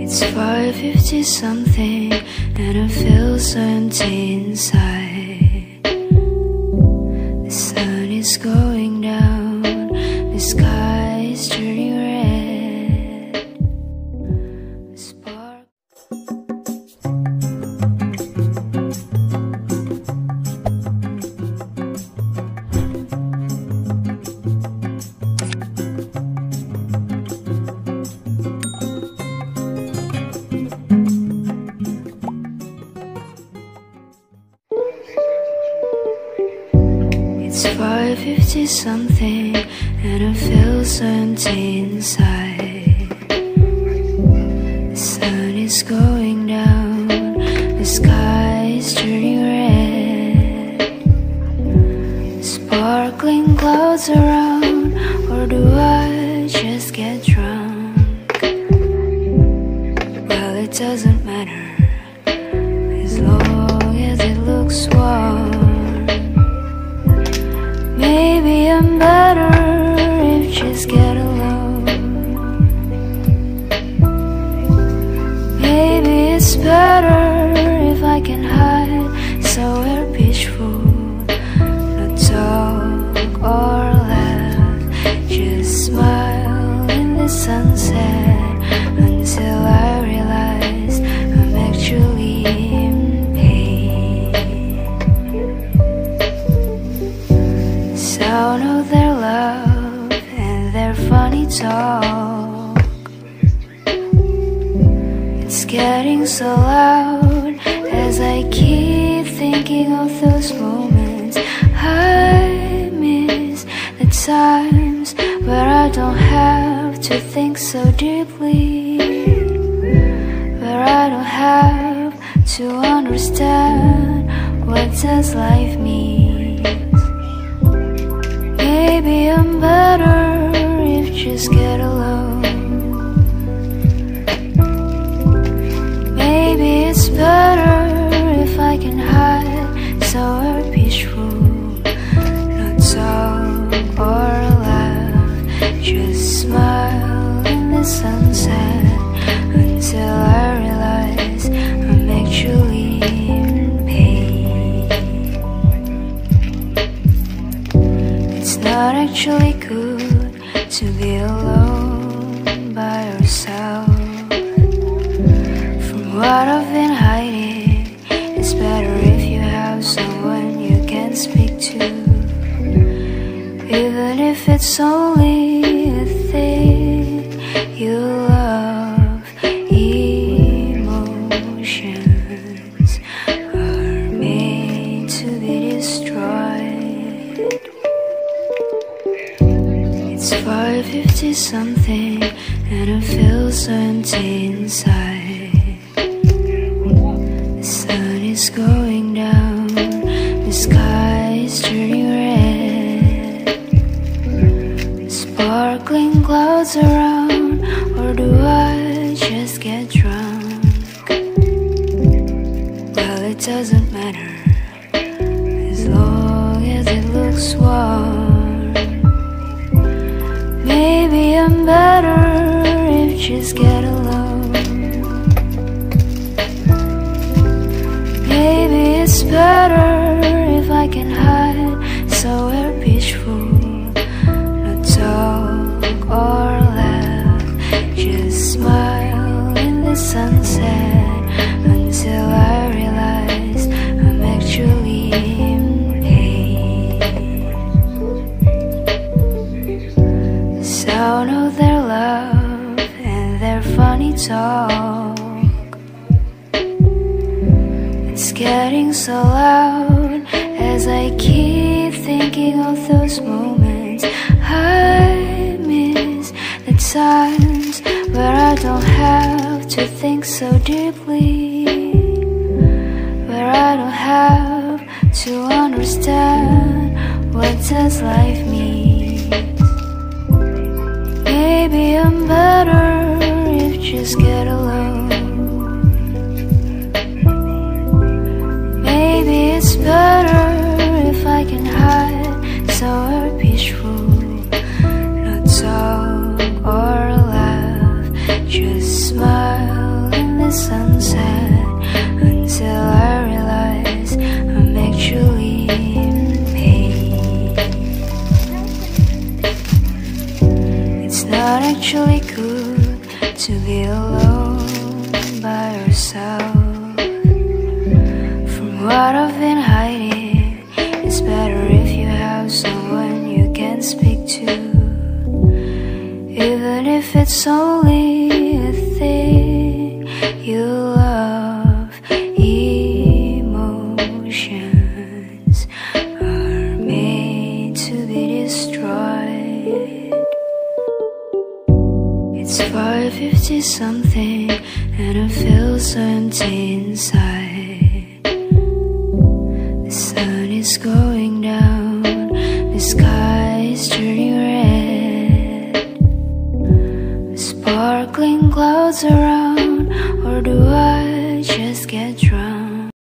It's 5:50 something and I feel so empty inside. The sun is going down, the sky is turning red. The spark. It's 5:50 something and I feel so empty inside. The sun is going down, the sky is turning red. Sparkling clouds around, or do I just get drunk? Well, it doesn't matter as long as it looks warm. Maybe I'm better if just get alone. Maybe it's better if I can hide somewhere peaceful. Not talk or laugh, just smile in the sunset until I realize I'm actually in pain. Sound of their love and their funny talk, it's getting so loud as I keep thinking of those moments I miss, the times where I don't have to think so deeply, where I don't have to understand what does life mean. Maybe I'm better if just get alone. Maybe it's better if I can hide somewhere peaceful. Not talk or laugh, just smile in the sunset until I realize I'm actually in pain. It's not actually good to be alone by yourself. From what I've been hiding, it's better if you have someone you can speak to, even if it's only a thing you love. Emotions are made to be destroyed. It's 5:50 something and I feel so empty inside. The sun is going down, the sky is turning red. Sparkling clouds around, or do I just get drunk? Well, it doesn't matter as long as it looks warm. Maybe I'm better if just get alone. Maybe it's better if I can hide somewhere peaceful. Not talk or laugh, just smile in the sunset until I realize I'm actually in pain. Sound of their love and their funny talk, it's getting so loud as I keep thinking of those moments I miss, the times where I don't have to think so deeply, where I don't have to understand what does life mean. Maybe I'm better if just get alone. Maybe it's better if I can hide somewhere peaceful. Not talk or laugh, just smile sunset until I realize I'm actually in pain. It's not actually good to be alone by yourself. From what I've been hiding, it's better if you have someone you can speak to, even if it's only a thing you love. Emotions are made to be destroyed. It's 5:50 something and I feel so empty inside. The sun is going down, the sky is turning red. The sparkling clouds around, or do I just get drunk?